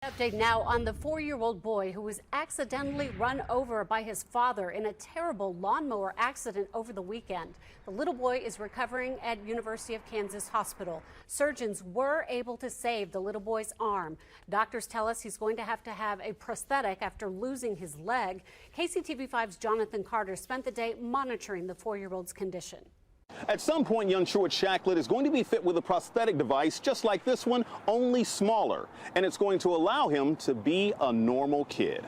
Update now on the 4-year-old boy who was accidentally run over by his father in a terrible lawnmower accident over the weekend. The little boy is recovering at University of Kansas Hospital. Surgeons were able to save the little boy's arm. Doctors tell us he's going to have a prosthetic after losing his leg. KCTV5's Jonathan Carter spent the day monitoring the 4-year-old's condition. At some point, young Truett Shacklet is going to be fit with a prosthetic device just like this one, only smaller, and it's going to allow him to be a normal kid.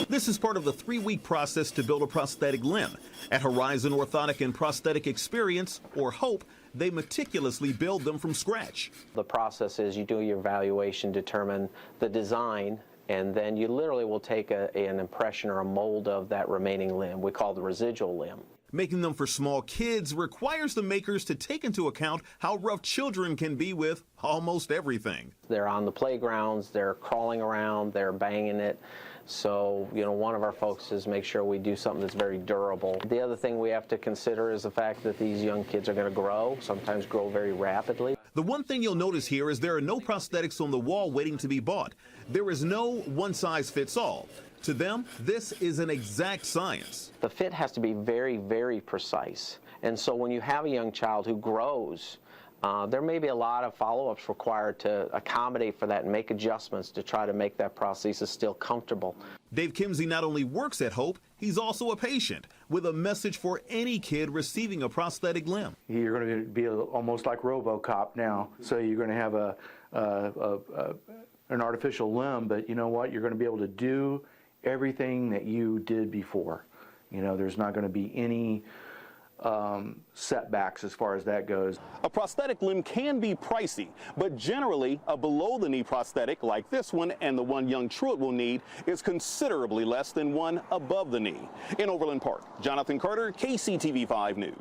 This is part of the 3-week process to build a prosthetic limb. At Horizon Orthotic and Prosthetic Experience, or HOPE, they meticulously build them from scratch. The process is you do your evaluation, determine the design, and then you literally will take an impression or a mold of that remaining limb. We call the residual limb. Making them for small kids requires the makers to take into account how rough children can be with almost everything. They're on the playgrounds, they're crawling around, they're banging it. So, one of our focuses is make sure we do something that's very durable. The other thing we have to consider is the fact that these young kids are going to grow, sometimes grow very rapidly. The one thing you'll notice here is there are no prosthetics on the wall waiting to be bought. There is no one-size-fits-all. To them, this is an exact science. The fit has to be very, very precise. And so when you have a young child who grows, there may be a lot of follow-ups required to accommodate for that and make adjustments to try to make that prosthesis still comfortable. Dave Kimsey not only works at HOPE, he's also a patient with a message for any kid receiving a prosthetic limb. You're going to be almost like RoboCop now. So you're going to have an artificial limb, but you know what? You're going to be able to do everything that you did before. There's not going to be any setbacks as far as that goes. A prosthetic limb can be pricey, but generally a below-the-knee prosthetic like this one and the one young Truett will need is considerably less than one above the knee. In Overland Park, Jonathan Carter, KCTV5 News.